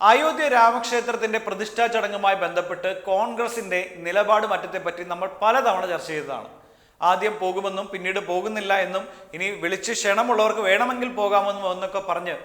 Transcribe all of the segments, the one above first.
അയോധ്യ രാമക്ഷേത്രത്തിന്റെ പ്രതിഷ്ഠാ ചടങ്ങുമായി ബന്ധപ്പെട്ട് കോൺഗ്രസിന്റെ നിലപാട് മാറ്റത്തെപ്പറ്റി നമ്മൾ പലതവണ ചർച്ച ചെയ്തതാണ്. ആദ്യം പോകുമെന്നും പിന്നീട് പോകുന്നില്ല എന്നും ഇനി വിളിച്ച് ക്ഷണമുള്ളവർക്ക് വേണമെങ്കിൽ പോകാമെന്നും എന്നൊക്കെ പറഞ്ഞ്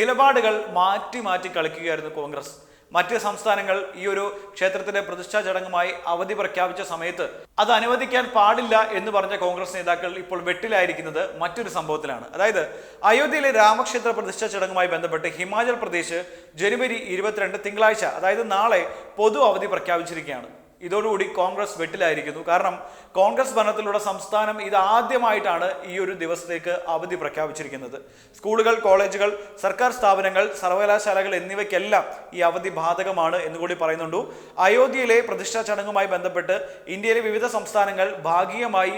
നിലപാടുകൾ മാറ്റി മാറ്റി കളിക്കുകയായിരുന്നു കോൺഗ്രസ്. മറ്റ് സംസ്ഥാനങ്ങൾ ഈ ഒരു ക്ഷേത്രത്തിന്റെ പ്രതിഷ്ഠാ ചടങ്ങുമായി അവധി പ്രഖ്യാപിച്ച സമയത്ത് അത് അനുവദിക്കാൻ പാടില്ല എന്ന് പറഞ്ഞ കോൺഗ്രസ് നേതാക്കൾ ഇപ്പോൾ വെട്ടിലായിരിക്കുന്നത് മറ്റൊരു സംഭവത്തിലാണ്. അതായത് അയോധ്യയിലെ രാമക്ഷേത്ര പ്രതിഷ്ഠാ ചടങ്ങുമായി ബന്ധപ്പെട്ട് ഹിമാചൽ പ്രദേശ് ജനുവരി 22 തിങ്കളാഴ്ച, അതായത് നാളെ പൊതു അവധി പ്രഖ്യാപിച്ചിരിക്കുകയാണ്. ഇതോടുകൂടി കോൺഗ്രസ് വെട്ടിലായിരിക്കുന്നു. കാരണം കോൺഗ്രസ് ഭരണത്തിലുള്ള സംസ്ഥാനം ഇതാദ്യമായിട്ടാണ് ഈ ഒരു ദിവസത്തേക്ക് അവധി പ്രഖ്യാപിച്ചിരിക്കുന്നത്. സ്കൂളുകൾ, കോളേജുകൾ, സർക്കാർ സ്ഥാപനങ്ങൾ, സർവകലാശാലകൾ എന്നിവയ്ക്കെല്ലാം ഈ അവധി ബാധകമാണ് എന്നുകൂടി പറയുന്നുണ്ട്. അയോധ്യയിലെ പ്രതിഷ്ഠാ ചടങ്ങുമായി ബന്ധപ്പെട്ട് ഇന്ത്യയിലെ വിവിധ സംസ്ഥാനങ്ങൾ ഭാഗികമായി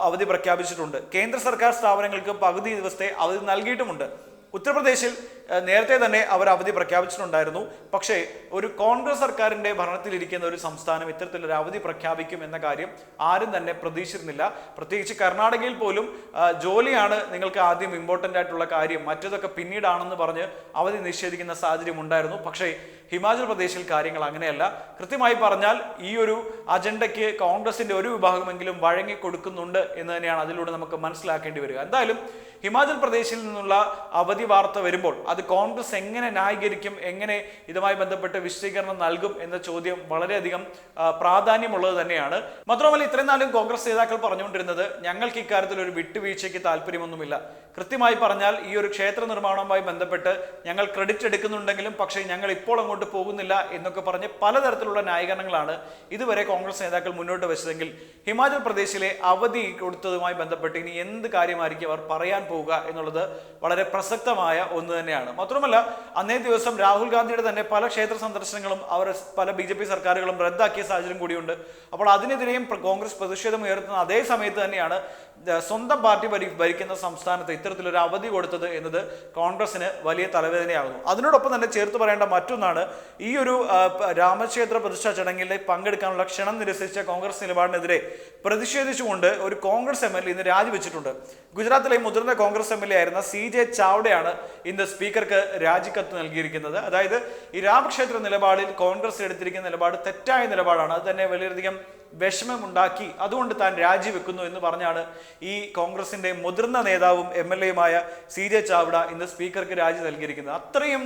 അവധി പ്രഖ്യാപിച്ചിട്ടുണ്ട്. കേന്ദ്ര സർക്കാർ സ്ഥാപനങ്ങൾക്ക് പകുതി ദിവസത്തെ അവധി നൽകിയിട്ടുമുണ്ട്. ഉത്തർപ്രദേശിൽ നേരത്തെ തന്നെ അവർ അവധി പ്രഖ്യാപിച്ചിട്ടുണ്ടായിരുന്നു. പക്ഷേ ഒരു കോൺഗ്രസ് സർക്കാരിന്റെ ഭരണത്തിലിരിക്കുന്ന ഒരു സംസ്ഥാനം ഇത്തരത്തിലൊരു അവധി പ്രഖ്യാപിക്കും എന്ന കാര്യം ആരും തന്നെ പ്രതീക്ഷിച്ചിരുന്നില്ല. പ്രത്യേകിച്ച് കർണാടകയിൽ പോലും ജോലിയാണ് നിങ്ങൾക്ക് ആദ്യം ഇമ്പോർട്ടൻ്റ് ആയിട്ടുള്ള കാര്യം, മറ്റതൊക്കെ പിന്നീടാണെന്ന് പറഞ്ഞ് അവധി നിഷേധിക്കുന്ന സാഹചര്യം ഉണ്ടായിരുന്നു. പക്ഷേ ഹിമാചൽ പ്രദേശിൽ കാര്യങ്ങൾ അങ്ങനെയല്ല. കൃത്യമായി പറഞ്ഞാൽ ഈ ഒരു അജണ്ടയ്ക്ക് കോൺഗ്രസിന്റെ ഒരു വിഭാഗമെങ്കിലും വഴങ്ങി കൊടുക്കുന്നുണ്ട് എന്ന് തന്നെയാണ് അതിലൂടെ നമുക്ക് മനസ്സിലാക്കേണ്ടി വരിക. എന്തായാലും ഹിമാചൽ പ്രദേശിൽ നിന്നുള്ള അവധി വാർത്ത വരുമ്പോൾ അത് കോൺഗ്രസ് എങ്ങനെ ന്യായീകരിക്കും, എങ്ങനെ ഇതുമായി ബന്ധപ്പെട്ട് വിശദീകരണം നൽകും എന്ന ചോദ്യം വളരെയധികം പ്രാധാന്യമുള്ളത് തന്നെയാണ്. മാത്രമല്ല, ഇത്രയും നാളും കോൺഗ്രസ് നേതാക്കൾ പറഞ്ഞുകൊണ്ടിരുന്നത് ഞങ്ങൾക്ക് ഇക്കാര്യത്തിൽ ഒരു വിട്ടുവീഴ്ചയ്ക്ക് താല്പര്യമൊന്നുമില്ല. കൃത്യമായി പറഞ്ഞാൽ ഈ ഒരു ക്ഷേത്ര നിർമ്മാണവുമായി ബന്ധപ്പെട്ട് ഞങ്ങൾ ക്രെഡിറ്റ് എടുക്കുന്നുണ്ടെങ്കിലും പക്ഷേ ഞങ്ങൾ ഇപ്പോൾ അങ്ങോട്ട് പോകുന്നില്ല എന്നൊക്കെ പറഞ്ഞ് പലതരത്തിലുള്ള ന്യായീകരണങ്ങളാണ് ഇതുവരെ കോൺഗ്രസ് നേതാക്കൾ മുന്നോട്ട് വെച്ചതെങ്കിൽ ഹിമാചൽ പ്രദേശിലെ അവധി കൊടുത്തതുമായി ബന്ധപ്പെട്ട് ഇനി എന്ത് കാര്യമായിരിക്കും അവർ പറയാൻ പോവുക എന്നുള്ളത് വളരെ പ്രസക്തമായ ഒന്ന് തന്നെയാണ്. മാത്രമല്ല, അന്നേ ദിവസം രാഹുൽ ഗാന്ധിയുടെ തന്നെ പല ക്ഷേത്ര സന്ദർശനങ്ങളും അവർ പല BJP സർക്കാരുകളും റദ്ദാക്കിയ സാഹചര്യം കൂടിയുണ്ട്. അപ്പോൾ അതിനെതിരെയും കോൺഗ്രസ് പ്രതിഷേധം ഉയർത്തുന്ന അതേ സമയത്ത് തന്നെയാണ് സ്വന്തം പാർട്ടി ഭരിക്കുന്ന സംസ്ഥാനത്ത് ഇത്തരത്തിലൊരു അവധി കൊടുത്തത് എന്നത് കോൺഗ്രസിന് വലിയ തലവേദനയാകുന്നു. അതിനോടൊപ്പം തന്നെ ചേർത്ത് പറയേണ്ട മറ്റൊന്നാണ്, ഈ ഒരു രാമക്ഷേത്ര പ്രതിഷ്ഠാ ചടങ്ങിൽ പങ്കെടുക്കാനുള്ള ക്ഷണം നിരസിച്ച കോൺഗ്രസ് നിലപാടിനെതിരെ പ്രതിഷേധിച്ചുകൊണ്ട് ഒരു കോൺഗ്രസ് MLA ഇന്ന് രാജിവെച്ചിട്ടുണ്ട്. ഗുജറാത്തിലെ മുതിർന്ന കോൺഗ്രസ് MLA ആയിരുന്ന CJ ചാവ്ഡയാണ് ഇന്ന് സ്പീക്കർക്ക് രാജിക്കത്ത് നൽകിയിരിക്കുന്നത്. അതായത് ഈ രാമക്ഷേത്ര നിലപാടിൽ കോൺഗ്രസ് എടുത്തിരിക്കുന്ന നിലപാട് തെറ്റായ നിലപാടാണ്, അത് തന്നെ വളരെയധികം വിഷമമുണ്ടാക്കി, അതുകൊണ്ട് താൻ രാജിവെക്കുന്നു എന്ന് പറഞ്ഞാണ് ഈ കോൺഗ്രസിന്റെ മുതിർന്ന നേതാവും MLA-യുമായ CJ ചാവ്ഡ ഇന്ന് സ്പീക്കർക്ക് രാജി നൽകിയിരിക്കുന്നത്. അത്രയും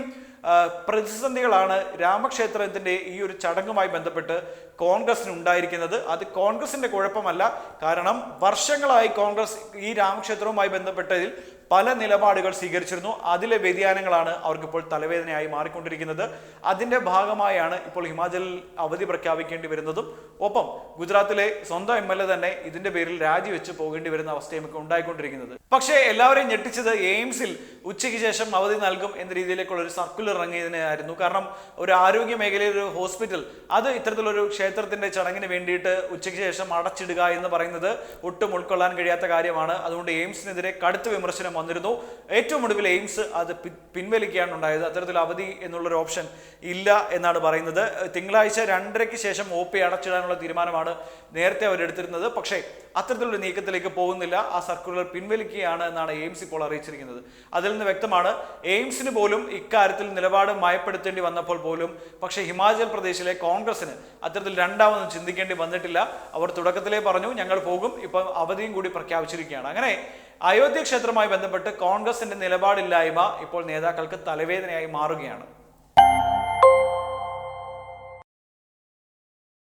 പ്രതിസന്ധികളാണ് രാമക്ഷേത്രത്തിന്റെ ഈ ഒരു ചടങ്ങുമായി ബന്ധപ്പെട്ട് കോൺഗ്രസിന് ഉണ്ടായിരിക്കുന്നത്. അത് കോൺഗ്രസിന്റെ കുഴപ്പമല്ല. കാരണം വർഷങ്ങളായി കോൺഗ്രസ് ഈ രാമക്ഷേത്രവുമായി ബന്ധപ്പെട്ടതിൽ പല നിലപാടുകൾ സ്വീകരിച്ചിരുന്നു. അതിലെ വ്യതിയാനങ്ങളാണ് അവർക്കിപ്പോൾ തലവേദനയായി മാറിക്കൊണ്ടിരിക്കുന്നത്. അതിന്റെ ഭാഗമായാണ് ഇപ്പോൾ ഹിമാചലിൽ അവധി പ്രഖ്യാപിക്കേണ്ടി വരുന്നതും ഒപ്പം ഗുജറാത്തിലെ സ്വന്തം MLA തന്നെ ഇതിന്റെ പേരിൽ രാജിവെച്ച് പോകേണ്ടി വരുന്ന അവസ്ഥയും ഒക്കെ ഉണ്ടായിക്കൊണ്ടിരിക്കുന്നത്. പക്ഷേ എല്ലാവരെയും ഞെട്ടിച്ചത് എയിംസിൽ ഉച്ചയ്ക്ക് ശേഷം അവധി നൽകും എന്ന രീതിയിലേക്കുള്ള ഒരു സർക്കുലർ ഇറങ്ങിയതിനായിരുന്നു. കാരണം ഒരു ആരോഗ്യ മേഖലയിൽ ഒരു ഹോസ്പിറ്റൽ അത് ഇത്തരത്തിലൊരു ക്ഷേത്രത്തിന്റെ ചടങ്ങിന് വേണ്ടിയിട്ട് ഉച്ചയ്ക്ക് ശേഷം അടച്ചിടുക എന്ന് പറയുന്നത് ഒട്ടും ഉൾക്കൊള്ളാൻ കഴിയാത്ത കാര്യമാണ്. അതുകൊണ്ട് എയിംസിനെതിരെ കടുത്ത വിമർശനം വന്നിരുന്നു. ഏറ്റവും ഒടുവിൽ എയിംസ് അത് പിൻവലിക്കുകയാണ് ഉണ്ടായത്. അത്തരത്തിൽ അവധി എന്നുള്ളൊരു ഓപ്ഷൻ ഇല്ല എന്നാണ് പറയുന്നത്. തിങ്കളാഴ്ച 2:30-ക്ക് ശേഷം OP അടച്ചിടാനുള്ള തീരുമാനമാണ് നേരത്തെ അവരെടുത്തിരുന്നത്. പക്ഷേ അത്തരത്തിലുള്ള നീക്കത്തിലേക്ക് പോകുന്നില്ല. ആ സർക്കുലർ പിൻവലിക്കുകയാണ് എന്നാണ് എയിംസ് ഇപ്പോൾ അറിയിച്ചിരിക്കുന്നത്. അതിൽ നിന്ന് വ്യക്തമാണ് എയിംസിന് പോലും ഇക്കാര്യത്തിൽ നിലപാട് മയപ്പെടുത്തേണ്ടി വന്നപ്പോൾ പോലും പക്ഷേ ഹിമാചൽ പ്രദേശിലെ കോൺഗ്രസിന് അത്തരത്തിൽ രണ്ടാമതും ചിന്തിക്കേണ്ടി വന്നിട്ടില്ല. അവർ തുടക്കത്തിലേ പറഞ്ഞു ഞങ്ങൾ പോകും, ഇപ്പം അവധിയും കൂടി പ്രഖ്യാപിച്ചിരിക്കുകയാണ്. അങ്ങനെ അയോധ്യ ക്ഷേത്രവുമായി ബന്ധപ്പെട്ട് കോൺഗ്രസിന്റെ നിലപാടില്ലായ്മ ഇപ്പോൾ നേതാക്കൾക്ക് തലവേദനയായി മാറുകയാണ്.